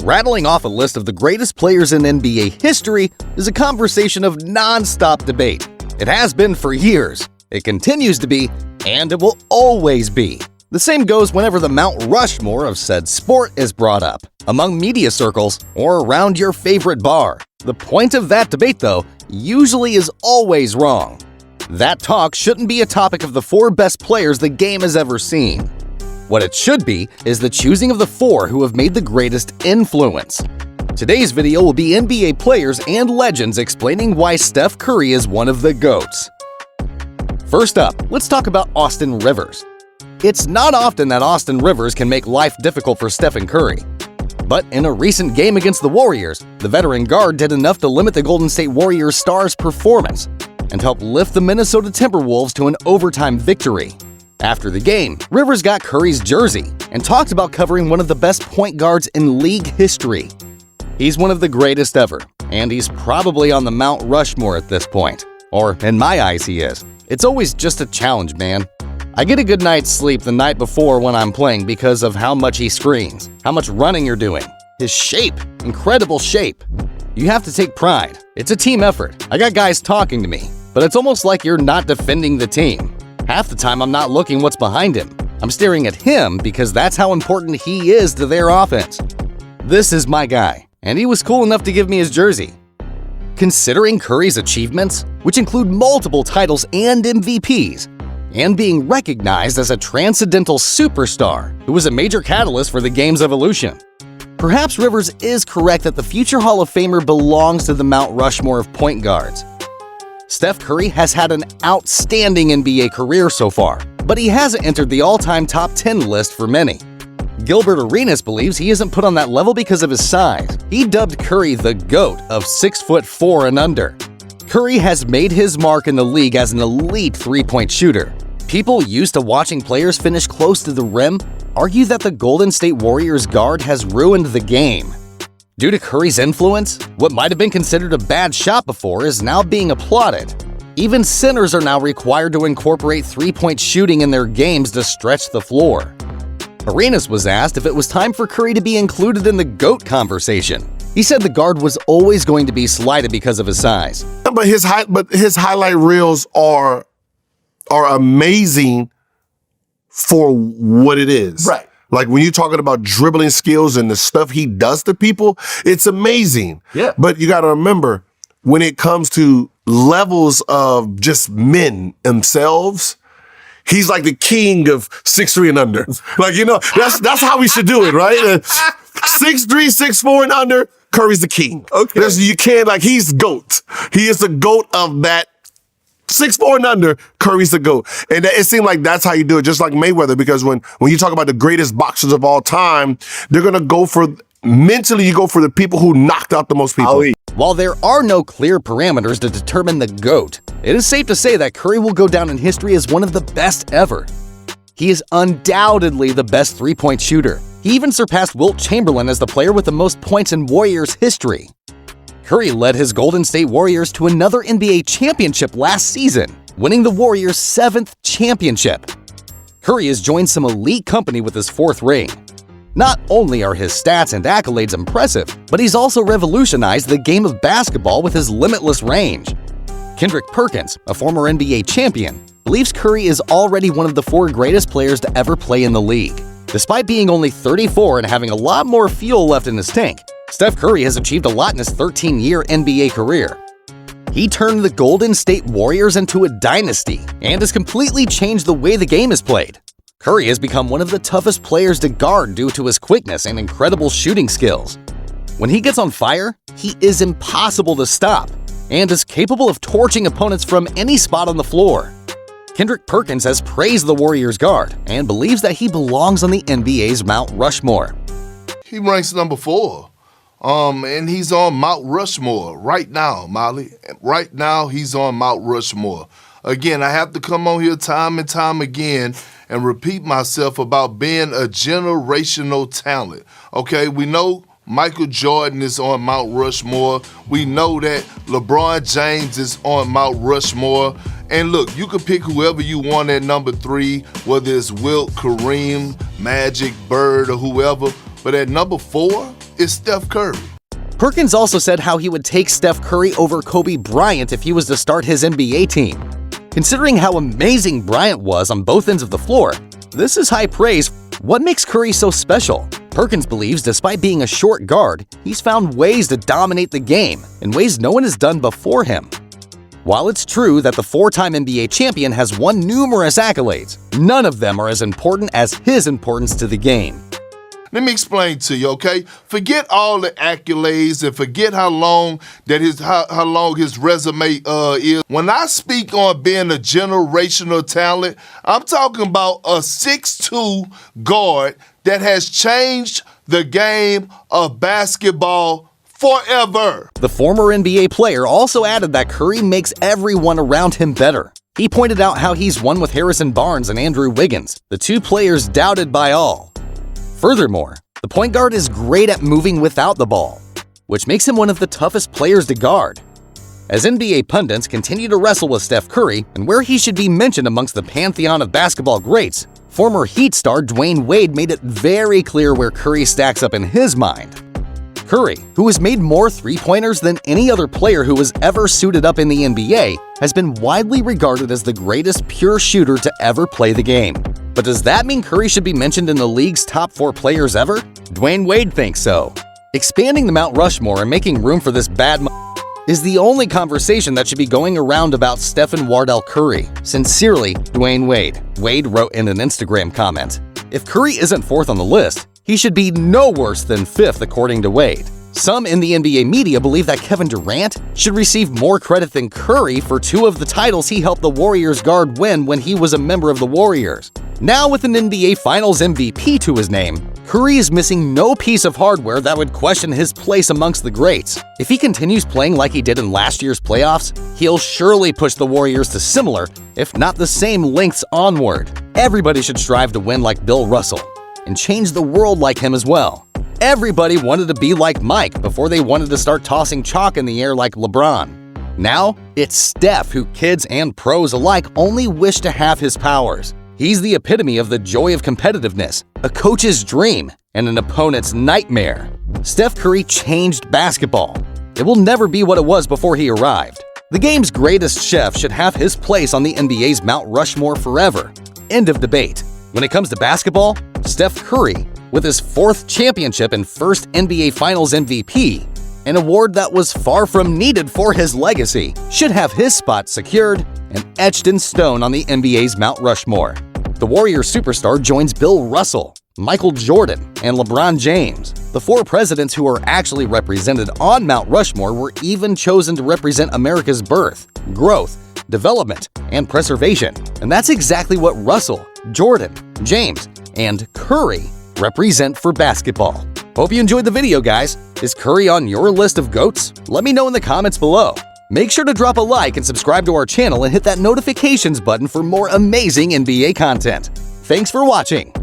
Rattling off a list of the greatest players in NBA history is a conversation of non-stop debate. It has been for years, it continues to be, and it will always be. The same goes whenever the Mount Rushmore of said sport is brought up, among media circles or around your favorite bar. The point of that debate, though, usually is always wrong. That talk shouldn't be a topic of the 4 best players the game has ever seen. What it should be is the choosing of the 4 who have made the greatest influence. Today's video will be NBA players and legends explaining why Steph Curry is one of the GOATs. First up, let's talk about Austin Rivers. It's not often that Austin Rivers can make life difficult for Stephen Curry. But in a recent game against the Warriors, the veteran guard did enough to limit the Golden State Warriors star's performance and help lift the Minnesota Timberwolves to an overtime victory. After the game, Rivers got Curry's jersey and talked about covering one of the best point guards in league history. He's one of the greatest ever, and he's probably on the Mount Rushmore at this point. Or, in my eyes, he is. It's always just a challenge, man. I get a good night's sleep the night before when I'm playing because of how much he screens, how much running you're doing, his shape, incredible shape. You have to take pride. It's a team effort. I got guys talking to me, but it's almost like you're not defending the team. Half the time I'm not looking what's behind him. I'm staring at him because that's how important he is to their offense. This is my guy, and he was cool enough to give me his jersey. Considering Curry's achievements, which include multiple titles and MVPs, and being recognized as a transcendental superstar who was a major catalyst for the game's evolution, perhaps Rivers is correct that the future Hall of Famer belongs to the Mount Rushmore of point guards. Steph Curry has had an outstanding NBA career so far, but he hasn't entered the all-time top 10 list for many. Gilbert Arenas believes he isn't put on that level because of his size. He dubbed Curry the GOAT of 6'4" and under. Curry has made his mark in the league as an elite three-point shooter. People used to watching players finish close to the rim argue that the Golden State Warriors guard has ruined the game. Due to Curry's influence, what might have been considered a bad shot before is now being applauded. Even centers are now required to incorporate three-point shooting in their games to stretch the floor. Arenas was asked if it was time for Curry to be included in the GOAT conversation. He said the guard was always going to be slighted because of his size. But his highlight reels are amazing for what it is. Right. Like when you're talking about dribbling skills and the stuff he does to people, it's amazing. Yeah. But you got to remember, when it comes to levels of just men themselves, he's like the king of 6'3" and under. Like, that's how we should do it, right? 6'3", 6'4" and under, Curry's the king. Okay. You can't, he's GOAT. He is the GOAT of that. 6'4" and under, Curry's the GOAT. And it seemed like that's how you do it, just like Mayweather, because when you talk about the greatest boxers of all time, they're going to go for, mentally, you go for the people who knocked out the most people. While there are no clear parameters to determine the GOAT, it is safe to say that Curry will go down in history as one of the best ever. He is undoubtedly the best three-point shooter. He even surpassed Wilt Chamberlain as the player with the most points in Warriors history. Curry led his Golden State Warriors to another NBA championship last season, winning the Warriors' 7th championship. Curry has joined some elite company with his 4th ring. Not only are his stats and accolades impressive, but he's also revolutionized the game of basketball with his limitless range. Kendrick Perkins, a former NBA champion, believes Curry is already one of the 4 greatest players to ever play in the league. Despite being only 34 and having a lot more fuel left in his tank, Steph Curry has achieved a lot in his 13-year NBA career. He turned the Golden State Warriors into a dynasty and has completely changed the way the game is played. Curry has become one of the toughest players to guard due to his quickness and incredible shooting skills. When he gets on fire, he is impossible to stop and is capable of torching opponents from any spot on the floor. Kendrick Perkins has praised the Warriors guard and believes that he belongs on the NBA's Mount Rushmore. He ranks number 4. And he's on Mount Rushmore right now, Molly. Right now, he's on Mount Rushmore. Again, I have to come on here time and time again and repeat myself about being a generational talent. Okay, we know Michael Jordan is on Mount Rushmore. We know that LeBron James is on Mount Rushmore. And look, you can pick whoever you want at number 3, whether it's Wilt, Kareem, Magic, Bird, or whoever. But at number 4, is Steph Curry. Perkins also said how he would take Steph Curry over Kobe Bryant if he was to start his NBA team. Considering how amazing Bryant was on both ends of the floor, this is high praise. What makes Curry so special? Perkins believes despite being a short guard, he's found ways to dominate the game in ways no one has done before him. While it's true that the four-time NBA champion has won numerous accolades, none of them are as important as his importance to the game. Let me explain to you, okay? Forget all the accolades and forget how long his resume is. When I speak on being a generational talent, I'm talking about a 6'2" guard that has changed the game of basketball forever. The former NBA player also added that Curry makes everyone around him better. He pointed out how he's won with Harrison Barnes and Andrew Wiggins, the two players doubted by all. Furthermore, the point guard is great at moving without the ball, which makes him one of the toughest players to guard. As NBA pundits continue to wrestle with Steph Curry and where he should be mentioned amongst the pantheon of basketball greats, former Heat star Dwyane Wade made it very clear where Curry stacks up in his mind. Curry, who has made more three-pointers than any other player who has ever suited up in the NBA, has been widely regarded as the greatest pure shooter to ever play the game. But does that mean Curry should be mentioned in the league's top 4 players ever? Dwyane Wade thinks so. Expanding the Mount Rushmore and making room for this bad is the only conversation that should be going around about Stephen Wardell Curry. Sincerely, Dwyane Wade. Wade wrote in an Instagram comment, "If Curry isn't 4th on the list, he should be no worse than 5th according to Wade." Some in the NBA media believe that Kevin Durant should receive more credit than Curry for 2 of the titles he helped the Warriors guard win when he was a member of the Warriors. Now with an NBA Finals MVP to his name, Curry is missing no piece of hardware that would question his place amongst the greats. If he continues playing like he did in last year's playoffs, he'll surely push the Warriors to similar, if not the same lengths onward. Everybody should strive to win like Bill Russell and change the world like him as well. Everybody wanted to be like Mike before they wanted to start tossing chalk in the air like LeBron. Now, it's Steph who kids and pros alike only wish to have his powers. He's the epitome of the joy of competitiveness, a coach's dream, and an opponent's nightmare. Steph Curry changed basketball. It will never be what it was before he arrived. The game's greatest chef should have his place on the NBA's Mount Rushmore forever. End of debate. When it comes to basketball, Steph Curry, with his 4th championship and 1st NBA Finals MVP, an award that was far from needed for his legacy, should have his spot secured and etched in stone on the NBA's Mount Rushmore. The Warriors superstar joins Bill Russell, Michael Jordan, and LeBron James. The 4 presidents who are actually represented on Mount Rushmore were even chosen to represent America's birth, growth, development, and preservation. And that's exactly what Russell, Jordan, James, and Curry represent for basketball. Hope you enjoyed the video, guys. Is Curry on your list of GOATs? Let me know in the comments below. Make sure to drop a like and subscribe to our channel and hit that notifications button for more amazing NBA content. Thanks for watching.